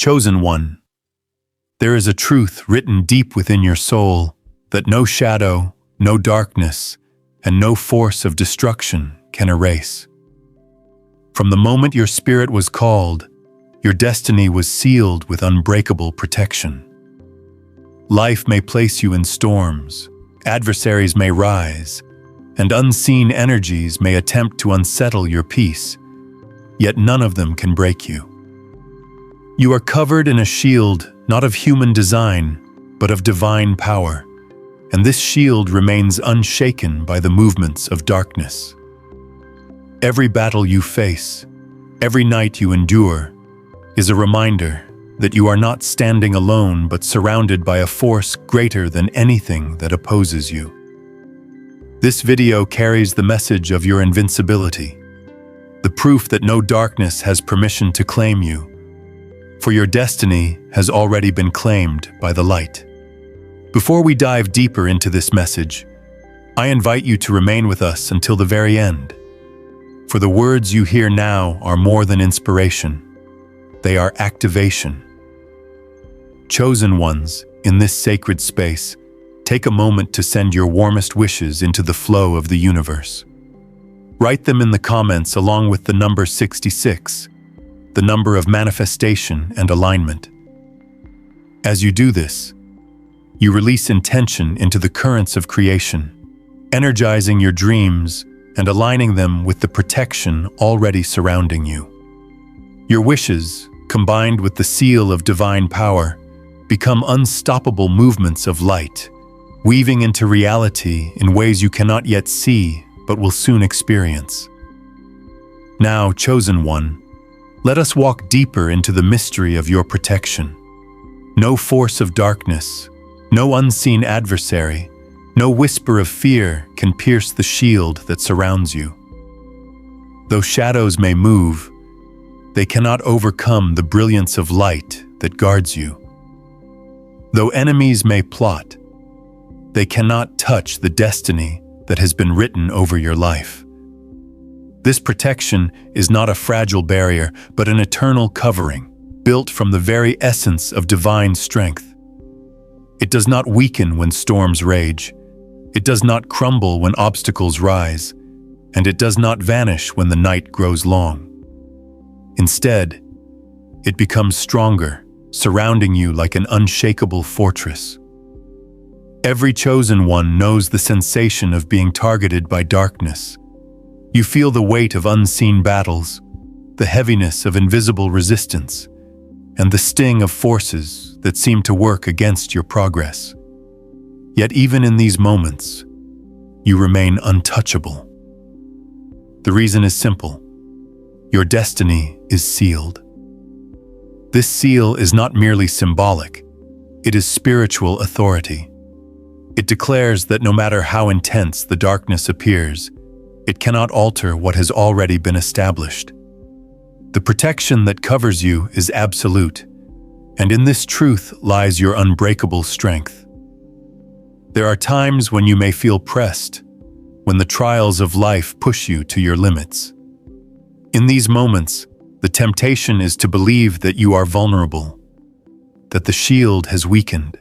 Chosen one, there is a truth written deep within your soul that no shadow, no darkness, and no force of destruction can erase. From the moment your spirit was called, your destiny was sealed with unbreakable protection. Life may place you in storms, adversaries may rise, and unseen energies may attempt to unsettle your peace, yet none of them can break you. You are covered in a shield not of human design, but of divine power, and this shield remains unshaken by the movements of darkness. Every battle you face, every night you endure, is a reminder that you are not standing alone but surrounded by a force greater than anything that opposes you. This video carries the message of your invincibility, the proof that no darkness has permission to claim you, for your destiny has already been claimed by the light. Before we dive deeper into this message, I invite you to remain with us until the very end. For the words you hear now are more than inspiration. They are activation. Chosen ones, in this sacred space, take a moment to send your warmest wishes into the flow of the universe. Write them in the comments along with the number 66, the number of manifestation and alignment. As you do this, you release intention into the currents of creation, energizing your dreams and aligning them with the protection already surrounding you. Your wishes, combined with the seal of divine power, become unstoppable movements of light, weaving into reality in ways you cannot yet see but will soon experience. Now, chosen one, let us walk deeper into the mystery of your protection. No force of darkness, no unseen adversary, no whisper of fear can pierce the shield that surrounds you. Though shadows may move, they cannot overcome the brilliance of light that guards you. Though enemies may plot, they cannot touch the destiny that has been written over your life. This protection is not a fragile barrier, but an eternal covering, built from the very essence of divine strength. It does not weaken when storms rage. It does not crumble when obstacles rise, and it does not vanish when the night grows long. Instead, it becomes stronger, surrounding you like an unshakable fortress. Every chosen one knows the sensation of being targeted by darkness. You feel the weight of unseen battles, the heaviness of invisible resistance, and the sting of forces that seem to work against your progress. Yet even in these moments, you remain untouchable. The reason is simple. Your destiny is sealed. This seal is not merely symbolic, it is spiritual authority. It declares that no matter how intense the darkness appears, it cannot alter what has already been established. The protection that covers you is absolute, and in this truth lies your unbreakable strength. There are times when you may feel pressed, when the trials of life push you to your limits. In these moments, the temptation is to believe that you are vulnerable, that the shield has weakened.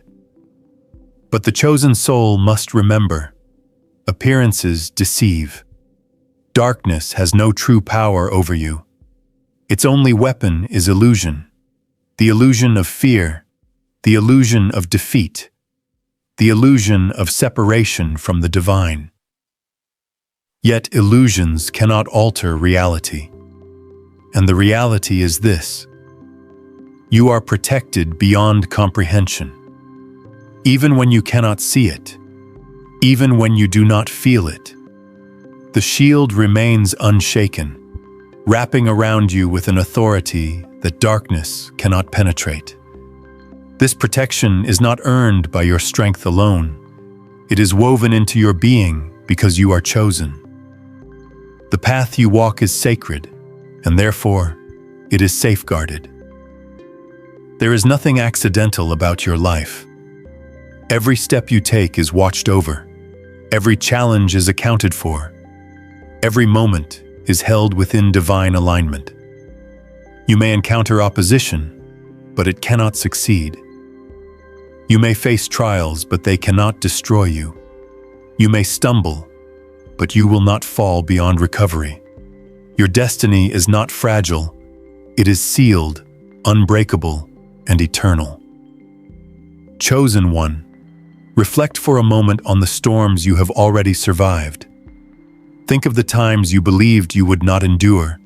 But the chosen soul must remember, appearances deceive. Darkness has no true power over you. Its only weapon is illusion. The illusion of fear, the illusion of defeat, the illusion of separation from the divine. Yet illusions cannot alter reality. And the reality is this: you are protected beyond comprehension. Even when you cannot see it, even when you do not feel it, the shield remains unshaken, wrapping around you with an authority that darkness cannot penetrate. This protection is not earned by your strength alone. It is woven into your being because you are chosen. The path you walk is sacred, and therefore, it is safeguarded. There is nothing accidental about your life. Every step you take is watched over. Every challenge is accounted for. Every moment is held within divine alignment. You may encounter opposition, but it cannot succeed. You may face trials, but they cannot destroy you. You may stumble, but you will not fall beyond recovery. Your destiny is not fragile. It is sealed, unbreakable, and eternal. Chosen one, reflect for a moment on the storms you have already survived. Think of the times you believed you would not endure,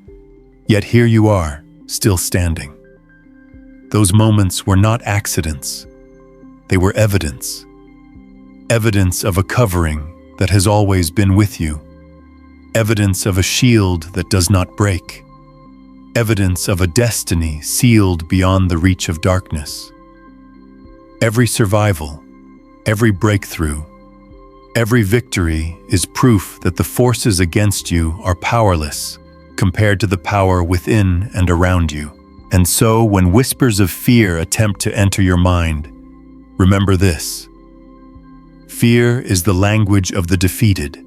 yet here you are, still standing. Those moments were not accidents. They were evidence. Evidence of a covering that has always been with you. Evidence of a shield that does not break. Evidence of a destiny sealed beyond the reach of darkness. Every survival, every breakthrough, every victory is proof that the forces against you are powerless compared to the power within and around you. And so, when whispers of fear attempt to enter your mind, remember this: fear is the language of the defeated.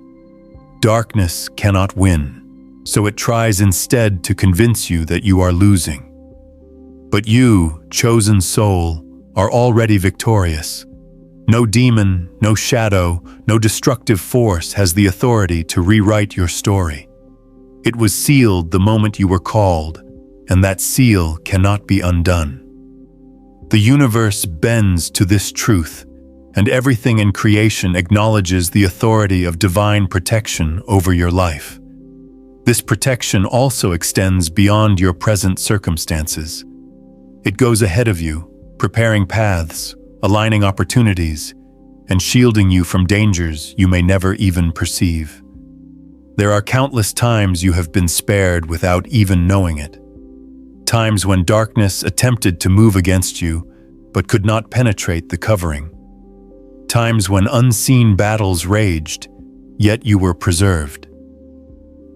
Darkness cannot win, so it tries instead to convince you that you are losing. But you, chosen soul, are already victorious. No demon, no shadow, no destructive force has the authority to rewrite your story. It was sealed the moment you were called, and that seal cannot be undone. The universe bends to this truth, and everything in creation acknowledges the authority of divine protection over your life. This protection also extends beyond your present circumstances. It goes ahead of you, preparing paths, aligning opportunities, and shielding you from dangers you may never even perceive. There are countless times you have been spared without even knowing it. Times when darkness attempted to move against you, but could not penetrate the covering. Times when unseen battles raged, yet you were preserved.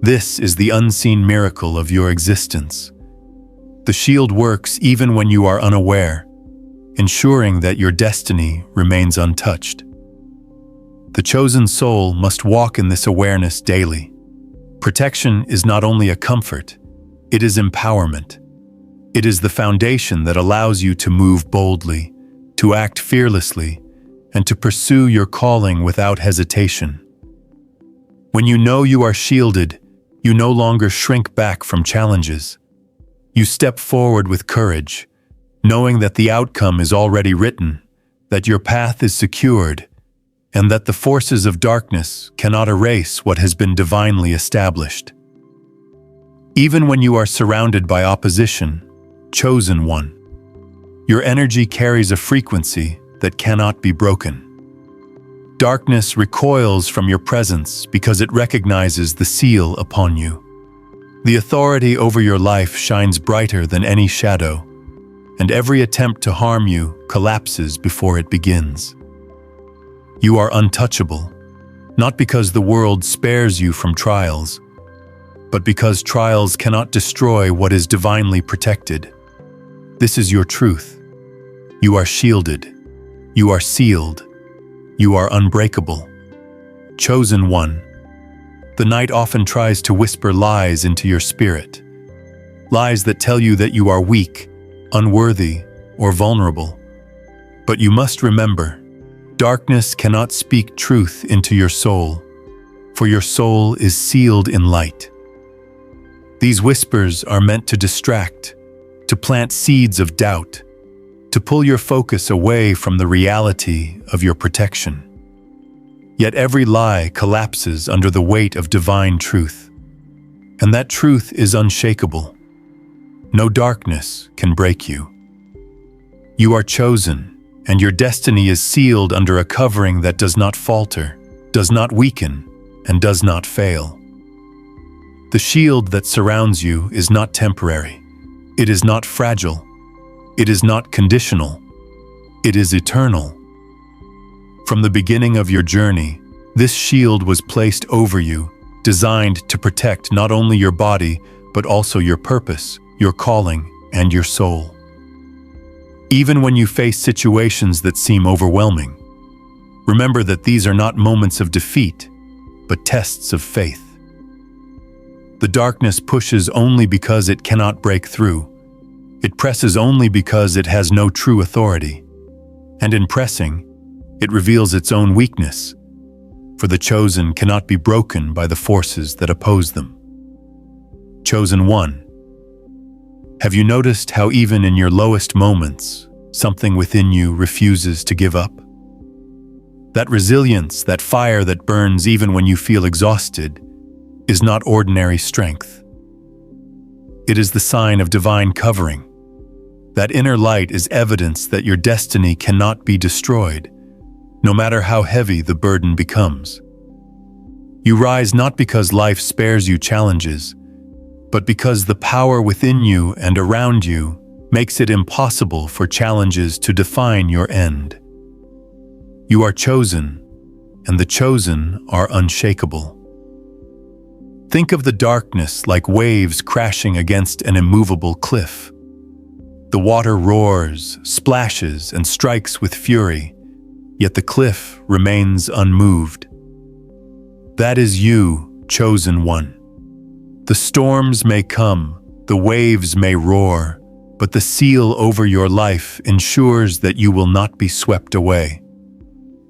This is the unseen miracle of your existence. The shield works even when you are unaware, ensuring that your destiny remains untouched. The chosen soul must walk in this awareness daily. Protection is not only a comfort, it is empowerment. It is the foundation that allows you to move boldly, to act fearlessly, and to pursue your calling without hesitation. When you know you are shielded, you no longer shrink back from challenges. You step forward with courage, knowing that the outcome is already written, that your path is secured, and that the forces of darkness cannot erase what has been divinely established. Even when you are surrounded by opposition, chosen one, your energy carries a frequency that cannot be broken. Darkness recoils from your presence because it recognizes the seal upon you. The authority over your life shines brighter than any shadow, and every attempt to harm you collapses before it begins. You are untouchable, not because the world spares you from trials, but because trials cannot destroy what is divinely protected. This is your truth. You are shielded. You are sealed. You are unbreakable. Chosen one. The night often tries to whisper lies into your spirit. Lies that tell you that you are weak, unworthy, or vulnerable. But you must remember, darkness cannot speak truth into your soul, for your soul is sealed in light. These whispers are meant to distract, to plant seeds of doubt, to pull your focus away from the reality of your protection. Yet every lie collapses under the weight of divine truth, and that truth is unshakable. No darkness can break you. You are chosen, and your destiny is sealed under a covering that does not falter, does not weaken, and does not fail. The shield that surrounds you is not temporary. It is not fragile. It is not conditional. It is eternal. From the beginning of your journey, this shield was placed over you, designed to protect not only your body, but also your purpose, your calling, and your soul. Even when you face situations that seem overwhelming, remember that these are not moments of defeat, but tests of faith. The darkness pushes only because it cannot break through, It presses only because it has no true authority. And in pressing, it reveals its own weakness, for the chosen cannot be broken by the forces that oppose them. Chosen one. Have you noticed how even in your lowest moments, something within you refuses to give up? That resilience, that fire that burns even when you feel exhausted, is not ordinary strength. It is the sign of divine covering. That inner light is evidence that your destiny cannot be destroyed, no matter how heavy the burden becomes. You rise not because life spares you challenges, but because the power within you and around you makes it impossible for challenges to define your end. You are chosen, and the chosen are unshakable. Think of the darkness like waves crashing against an immovable cliff. The water roars, splashes, and strikes with fury, yet the cliff remains unmoved. That is you, chosen one. The storms may come, the waves may roar, but the seal over your life ensures that you will not be swept away.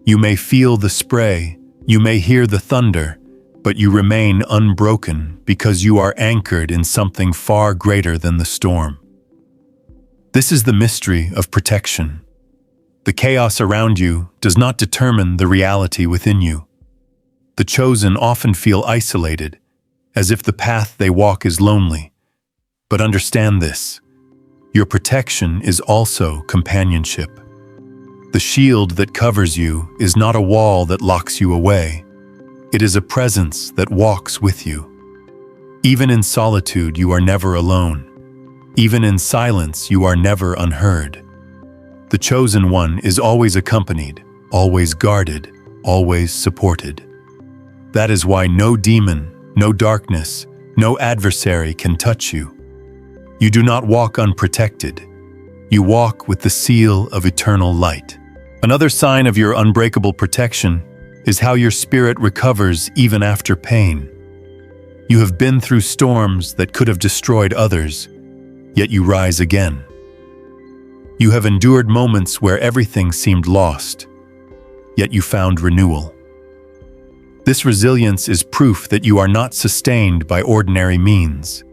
You may feel the spray, you may hear the thunder, but you remain unbroken because you are anchored in something far greater than the storm. This is the mystery of protection. The chaos around you does not determine the reality within you. The chosen often feel isolated, as if the path they walk is lonely. But understand this: your protection is also companionship. The shield that covers you is not a wall that locks you away. It is a presence that walks with you. Even in solitude, you are never alone. Even in silence, you are never unheard. The chosen one is always accompanied, always guarded, always supported. That is why no demon, no darkness, no adversary can touch you. You do not walk unprotected. You walk with the seal of eternal light. Another sign of your unbreakable protection is how your spirit recovers even after pain. You have been through storms that could have destroyed others, yet you rise again. You have endured moments where everything seemed lost, yet you found renewal. This resilience is proof that you are not sustained by ordinary means.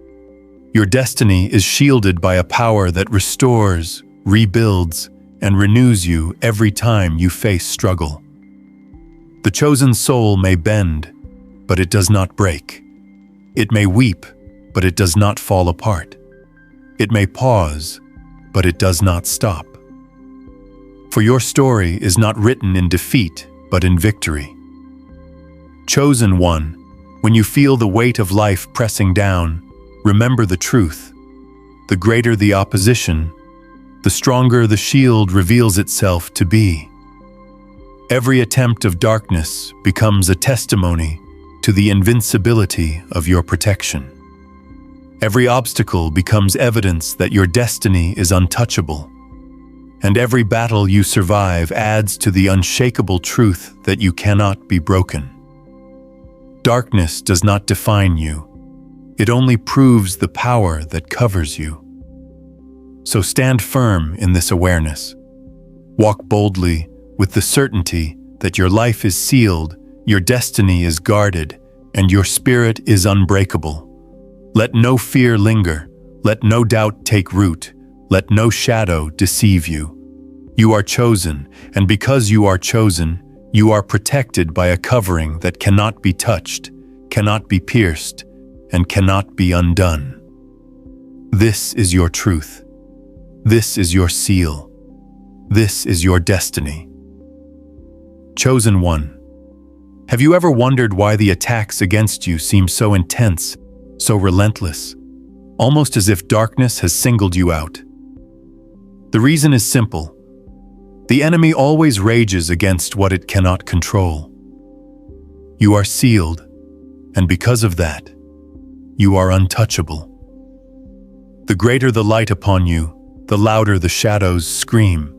Your destiny is shielded by a power that restores, rebuilds, and renews you every time you face struggle. The chosen soul may bend, but it does not break. It may weep, but it does not fall apart. It may pause, but it does not stop. For your story is not written in defeat, but in victory. Chosen one, when you feel the weight of life pressing down, remember the truth. The greater the opposition, the stronger the shield reveals itself to be. Every attempt of darkness becomes a testimony to the invincibility of your protection. Every obstacle becomes evidence that your destiny is untouchable. And every battle you survive adds to the unshakable truth that you cannot be broken. Darkness does not define you. It only proves the power that covers you. So stand firm in this awareness. Walk boldly with the certainty that your life is sealed, your destiny is guarded, and your spirit is unbreakable. Let no fear linger. Let no doubt take root. Let no shadow deceive you. You are chosen, and because you are chosen, you are protected by a covering that cannot be touched, cannot be pierced, and cannot be undone. This is your truth. This is your seal. This is your destiny. Chosen one, have you ever wondered why the attacks against you seem so intense, so relentless, almost as if darkness has singled you out? The reason is simple. The enemy always rages against what it cannot control. You are sealed, and because of that, you are untouchable. The greater the light upon you, the louder the shadows scream.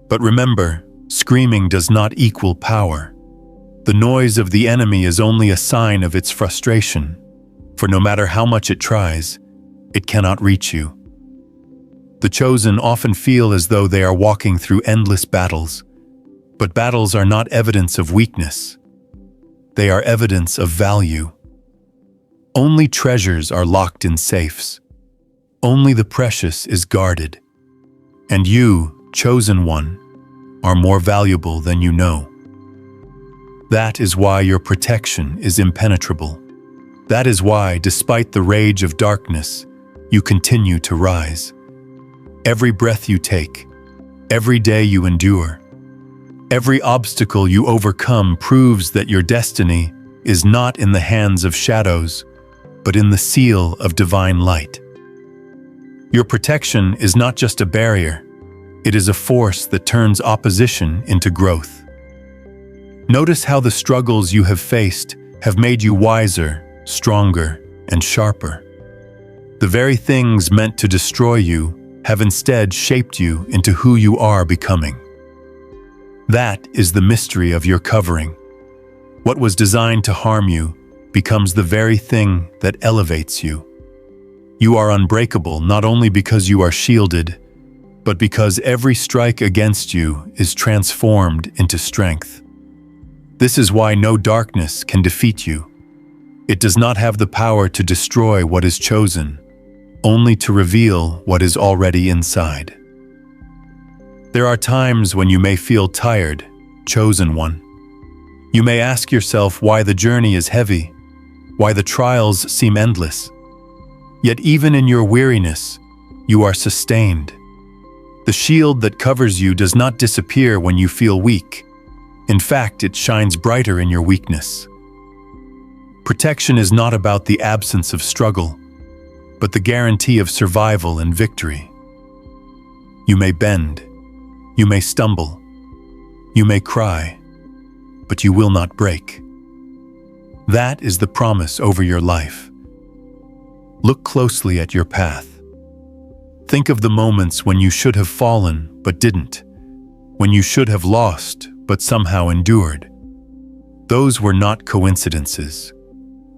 But remember, screaming does not equal power. The noise of the enemy is only a sign of its frustration, for no matter how much it tries, it cannot reach you. The chosen often feel as though they are walking through endless battles, but battles are not evidence of weakness. They are evidence of value. Only treasures are locked in safes. Only the precious is guarded. And you, chosen one, are more valuable than you know. That is why your protection is impenetrable. That is why, despite the rage of darkness, you continue to rise. Every breath you take, every day you endure, every obstacle you overcome proves that your destiny is not in the hands of shadows, but in the seal of divine light. Your protection is not just a barrier, it is a force that turns opposition into growth. Notice how the struggles you have faced have made you wiser, stronger, and sharper. The very things meant to destroy you have instead shaped you into who you are becoming. That is the mystery of your covering. What was designed to harm you becomes the very thing that elevates you. You are unbreakable not only because you are shielded, but because every strike against you is transformed into strength. This is why no darkness can defeat you. It does not have the power to destroy what is chosen, only to reveal what is already inside. There are times when you may feel tired, chosen one. You may ask yourself why the journey is heavy, why the trials seem endless. Yet even in your weariness, you are sustained. The shield that covers you does not disappear when you feel weak. In fact, it shines brighter in your weakness. Protection is not about the absence of struggle, but the guarantee of survival and victory. You may bend, you may stumble, you may cry, but you will not break. That is the promise over your life. Look closely at your path. Think of the moments when you should have fallen but didn't, when you should have lost but somehow endured. Those were not coincidences.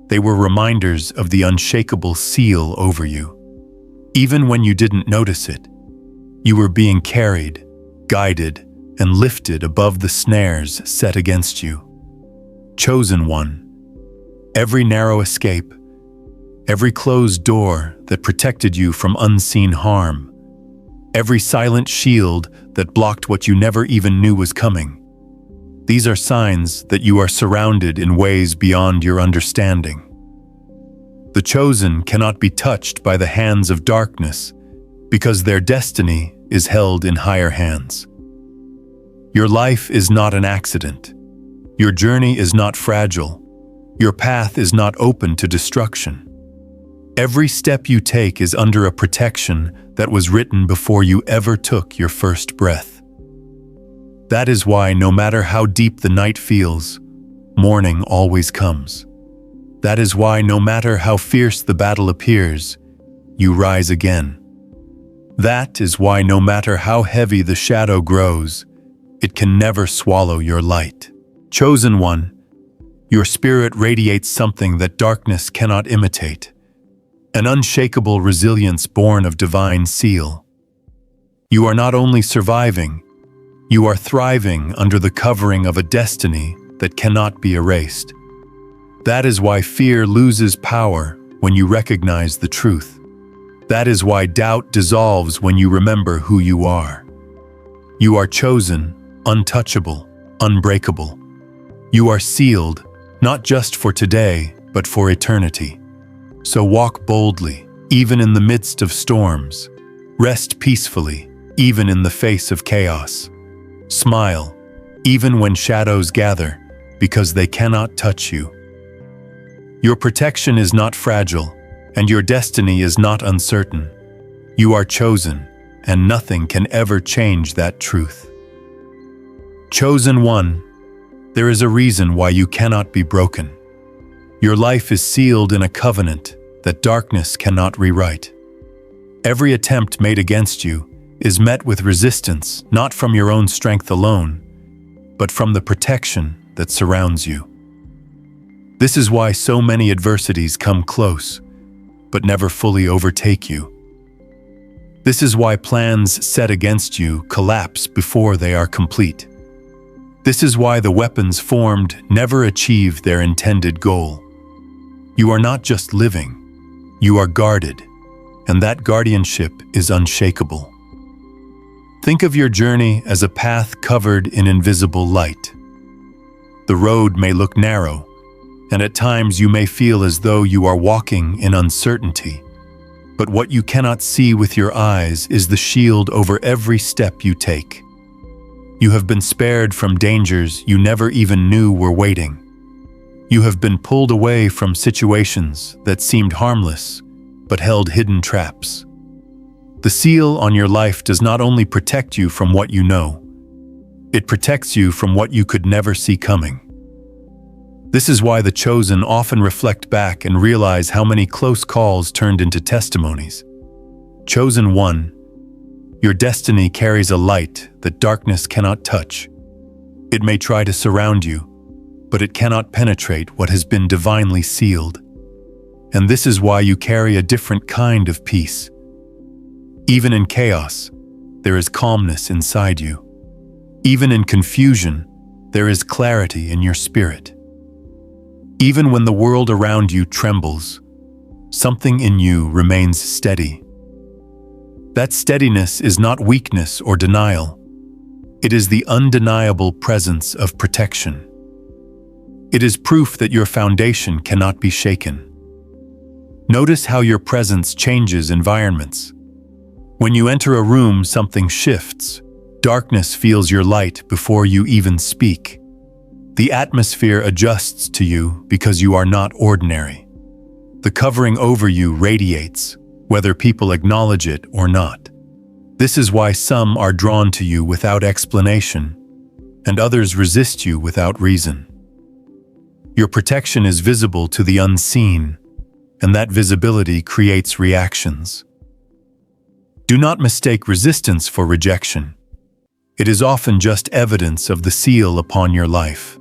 They were reminders of the unshakable seal over you. Even when you didn't notice it, you were being carried, guided, and lifted above the snares set against you. Chosen one. Every narrow escape, every closed door that protected you from unseen harm, every silent shield that blocked what you never even knew was coming. These are signs that you are surrounded in ways beyond your understanding. The chosen cannot be touched by the hands of darkness because their destiny is held in higher hands. Your life is not an accident. Your journey is not fragile. Your path is not open to destruction. Every step you take is under a protection that was written before you ever took your first breath. That is why no matter how deep the night feels, morning always comes. That is why no matter how fierce the battle appears, you rise again. That is why no matter how heavy the shadow grows, it can never swallow your light. Chosen one, your spirit radiates something that darkness cannot imitate, an unshakable resilience born of divine seal. You are not only surviving, you are thriving under the covering of a destiny that cannot be erased. That is why fear loses power when you recognize the truth. That is why doubt dissolves when you remember who you are. You are chosen, untouchable, unbreakable. You are sealed, not just for today, but for eternity. So walk boldly, even in the midst of storms. Rest peacefully, even in the face of chaos. Smile, even when shadows gather, because they cannot touch you. Your protection is not fragile, and your destiny is not uncertain. You are chosen, and nothing can ever change that truth. Chosen one, there is a reason why you cannot be broken. Your life is sealed in a covenant that darkness cannot rewrite. Every attempt made against you is met with resistance, not from your own strength alone, but from the protection that surrounds you. This is why so many adversities come close, but never fully overtake you. This is why plans set against you collapse before they are complete. This is why the weapons formed never achieve their intended goal. You are not just living, you are guarded, and that guardianship is unshakable. Think of your journey as a path covered in invisible light. The road may look narrow, and at times you may feel as though you are walking in uncertainty. But what you cannot see with your eyes is the shield over every step you take. You have been spared from dangers you never even knew were waiting. You have been pulled away from situations that seemed harmless, but held hidden traps. The seal on your life does not only protect you from what you know, it protects you from what you could never see coming. This is why the chosen often reflect back and realize how many close calls turned into testimonies. Chosen one, your destiny carries a light that darkness cannot touch. It may try to surround you, but it cannot penetrate what has been divinely sealed. And this is why you carry a different kind of peace. Even in chaos, there is calmness inside you. Even in confusion, there is clarity in your spirit. Even when the world around you trembles, something in you remains steady. That steadiness is not weakness or denial. It is the undeniable presence of protection. It is proof that your foundation cannot be shaken. Notice how your presence changes environments. When you enter a room, something shifts. Darkness feels your light before you even speak. The atmosphere adjusts to you because you are not ordinary. The covering over you radiates, whether people acknowledge it or not. This is why some are drawn to you without explanation, and others resist you without reason. Your protection is visible to the unseen, and that visibility creates reactions. Do not mistake resistance for rejection. It is often just evidence of the seal upon your life.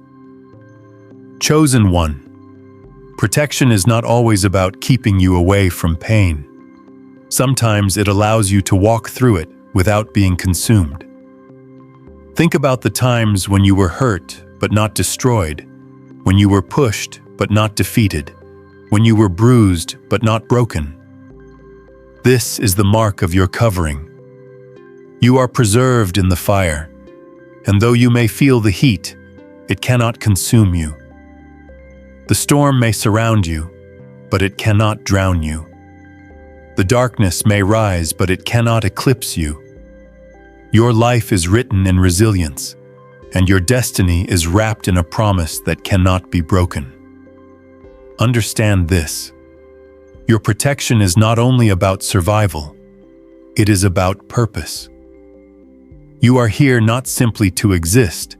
Chosen one. Protection is not always about keeping you away from pain. Sometimes it allows you to walk through it without being consumed. Think about the times when you were hurt but not destroyed, when you were pushed but not defeated, when you were bruised but not broken. This is the mark of your covering. You are preserved in the fire, and though you may feel the heat, it cannot consume you. The storm may surround you, but it cannot drown you. The darkness may rise, but it cannot eclipse you. Your life is written in resilience, and your destiny is wrapped in a promise that cannot be broken. Understand this. Your protection is not only about survival, it is about purpose. You are here not simply to exist,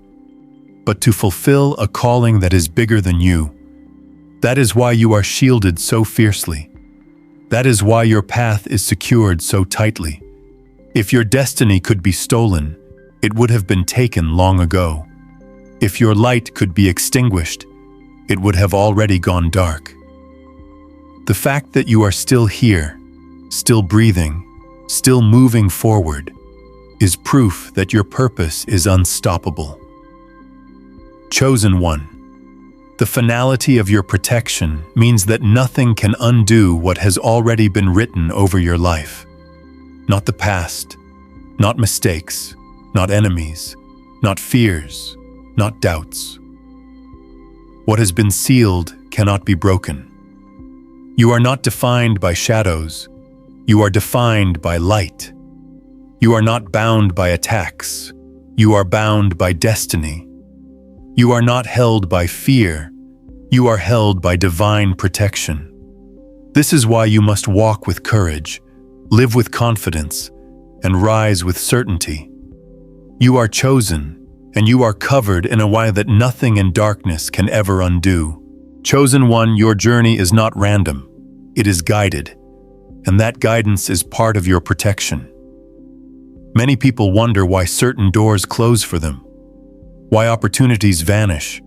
but to fulfill a calling that is bigger than you. That is why you are shielded so fiercely. That is why your path is secured so tightly. If your destiny could be stolen, it would have been taken long ago. If your light could be extinguished, it would have already gone dark. The fact that you are still here, still breathing, still moving forward, is proof that your purpose is unstoppable. Chosen one. The finality of your protection means that nothing can undo what has already been written over your life. Not the past, not mistakes, not enemies, not fears, not doubts. What has been sealed cannot be broken. You are not defined by shadows. You are defined by light. You are not bound by attacks. You are bound by destiny. You are not held by fear. You are held by divine protection. This is why you must walk with courage, live with confidence, and rise with certainty. You are chosen, and you are covered in a way that nothing in darkness can ever undo. Chosen one, your journey is not random. It is guided, and that guidance is part of your protection. Many people wonder why certain doors close for them, why opportunities vanish,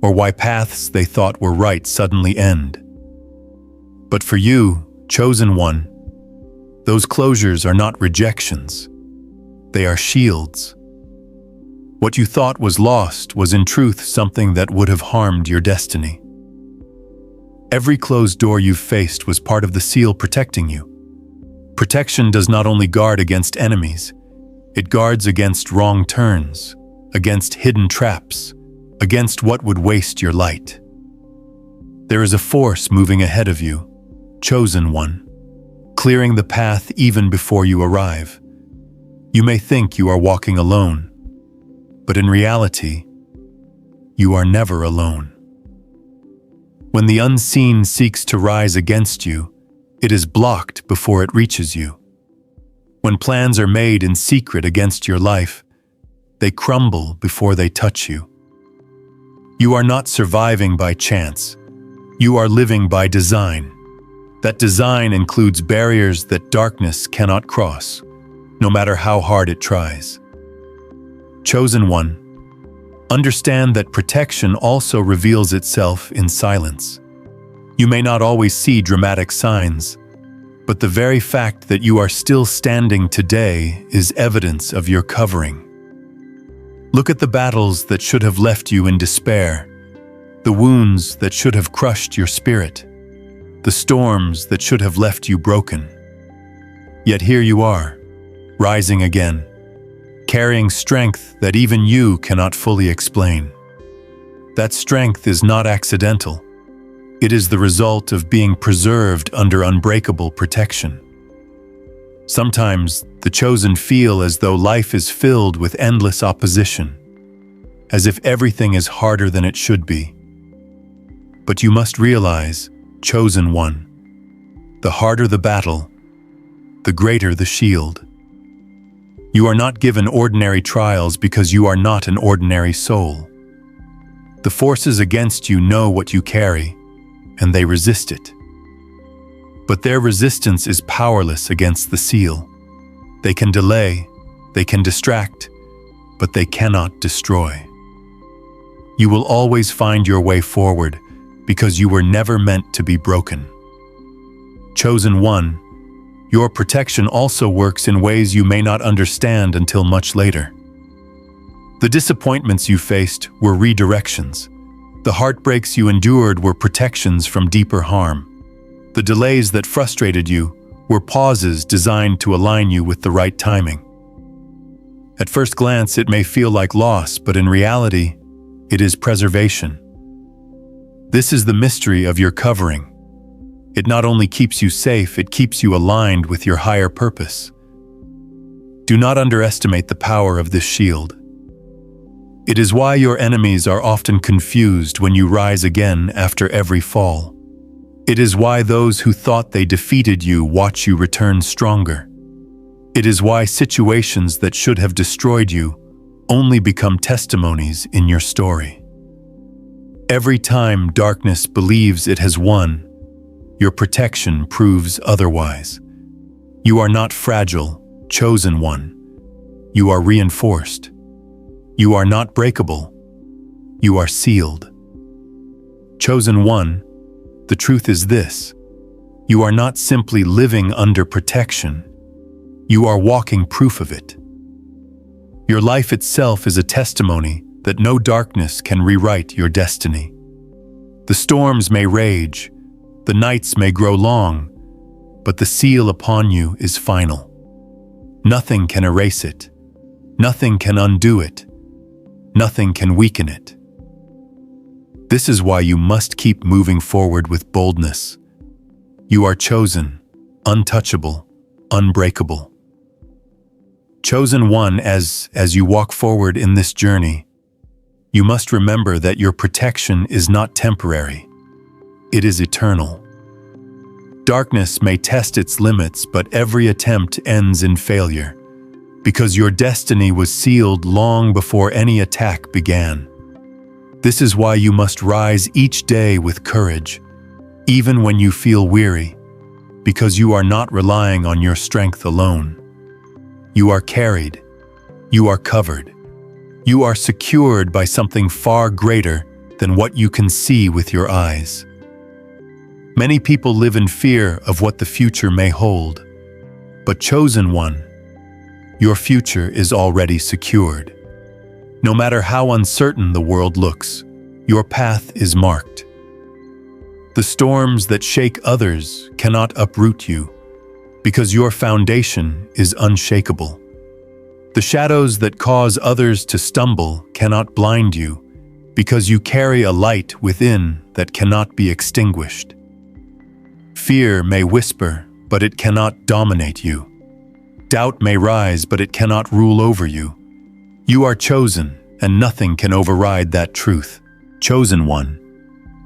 or why paths they thought were right suddenly end. But for you, chosen one, Those closures are not rejections. They are shields. What you thought was lost was in truth something that would have harmed your destiny. Every closed door you've faced was part of the seal protecting you. Protection does not only guard against enemies, it guards against wrong turns, against hidden traps, against what would waste your light. There is a force moving ahead of you, chosen one, clearing the path even before you arrive. You may think you are walking alone, but in reality, you are never alone. When the unseen seeks to rise against you, it is blocked before it reaches you. When plans are made in secret against your life, they crumble before they touch you. You are not surviving by chance. You are living by design. That design includes barriers that darkness cannot cross, no matter how hard it tries. Chosen one, understand that protection also reveals itself in silence. You may not always see dramatic signs, but the very fact that you are still standing today is evidence of your covering. Look at the battles that should have left you in despair, the wounds that should have crushed your spirit, the storms that should have left you broken. Yet here you are, rising again, carrying strength that even you cannot fully explain. That strength is not accidental. It is the result of being preserved under unbreakable protection. Sometimes the chosen feel as though life is filled with endless opposition, as if everything is harder than it should be. But you must realize, chosen one, the harder the battle, the greater the shield. You are not given ordinary trials because you are not an ordinary soul. The forces against you know what you carry, and they resist it. But their resistance is powerless against the seal. They can delay, they can distract, but they cannot destroy. You will always find your way forward because you were never meant to be broken. Chosen one, your protection also works in ways you may not understand until much later. The disappointments you faced were redirections. The heartbreaks you endured were protections from deeper harm. The delays that frustrated you were pauses designed to align you with the right timing. At first glance, it may feel like loss, but in reality, it is preservation. This is the mystery of your covering. It not only keeps you safe, it keeps you aligned with your higher purpose. Do not underestimate the power of this shield. It is why your enemies are often confused when you rise again after every fall. It is why those who thought they defeated you watch you return stronger. It is why situations that should have destroyed you only become testimonies in your story. Every time darkness believes it has won, your protection proves otherwise. You are not fragile, chosen one. You are reinforced. You are not breakable. You are sealed. Chosen one, the truth is this: you are not simply living under protection. You are walking proof of it. Your life itself is a testimony that no darkness can rewrite your destiny. The storms may rage, the nights may grow long, but the seal upon you is final. Nothing can erase it. Nothing can undo it. Nothing can weaken it. This is why you must keep moving forward with boldness. You are chosen, untouchable, unbreakable. Chosen one, as you walk forward in this journey, you must remember that your protection is not temporary. It is eternal. Darkness may test its limits, but every attempt ends in failure, because your destiny was sealed long before any attack began. This is why you must rise each day with courage, even when you feel weary, because you are not relying on your strength alone. You are carried, you are covered, you are secured by something far greater than what you can see with your eyes. Many people live in fear of what the future may hold. But chosen one, your future is already secured. No matter how uncertain the world looks, your path is marked. The storms that shake others cannot uproot you, because your foundation is unshakable. The shadows that cause others to stumble cannot blind you, because you carry a light within that cannot be extinguished. Fear may whisper, but it cannot dominate you. Doubt may rise, but it cannot rule over you. You are chosen, and nothing can override that truth. Chosen one,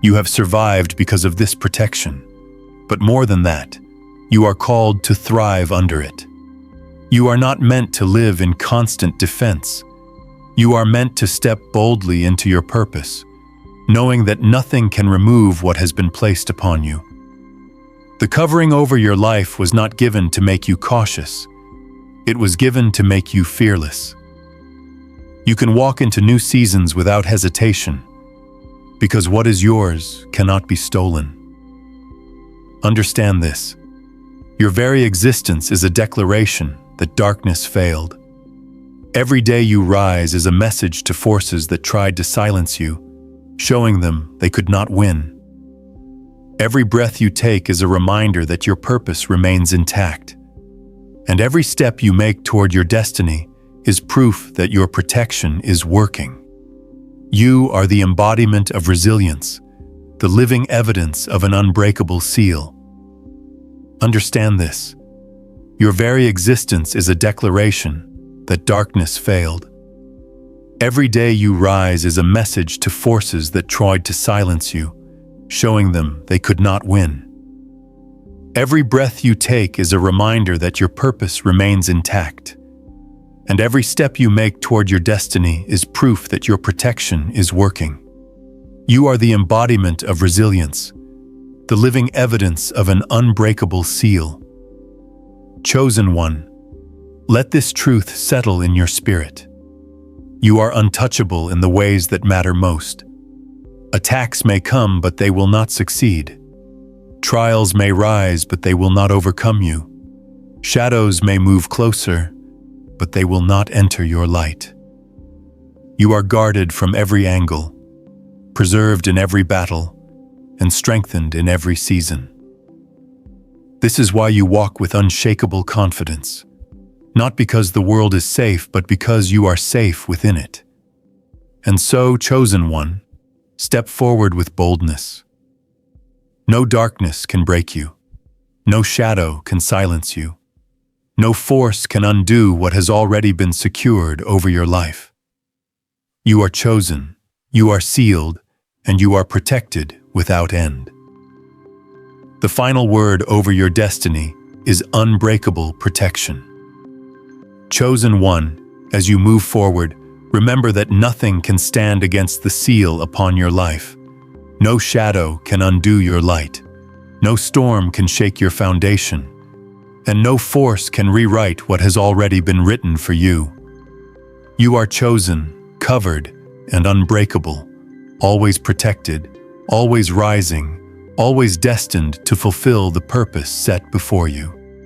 you have survived because of this protection. But more than that, you are called to thrive under it. You are not meant to live in constant defense. You are meant to step boldly into your purpose, knowing that nothing can remove what has been placed upon you. The covering over your life was not given to make you cautious. It was given to make you fearless. You can walk into new seasons without hesitation, because what is yours cannot be stolen. Understand this. Your very existence is a declaration that darkness failed. Every day you rise is a message to forces that tried to silence you, showing them they could not win. Every breath you take is a reminder that your purpose remains intact. And every step you make toward your destiny is proof that your protection is working. You are the embodiment of resilience, the living evidence of an unbreakable seal. Understand this. Your very existence is a declaration that darkness failed. Every day you rise is a message to forces that tried to silence you, showing them they could not win. Every breath you take is a reminder that your purpose remains intact. And every step you make toward your destiny is proof that your protection is working. You are the embodiment of resilience, the living evidence of an unbreakable seal. Chosen one, let this truth settle in your spirit. You are untouchable in the ways that matter most. Attacks may come, but they will not succeed. Trials may rise, but they will not overcome you. Shadows may move closer, but they will not enter your light. You are guarded from every angle, preserved in every battle, and strengthened in every season. This is why you walk with unshakable confidence, not because the world is safe, but because you are safe within it. And so, chosen one, step forward with boldness. No darkness can break you. No shadow can silence you. No force can undo what has already been secured over your life. You are chosen, you are sealed, and you are protected without end. The final word over your destiny is unbreakable protection. Chosen one, as you move forward, remember that nothing can stand against the seal upon your life. No shadow can undo your light. No storm can shake your foundation. And no force can rewrite what has already been written for you. You are chosen, covered, and unbreakable, always protected, always rising, always destined to fulfill the purpose set before you.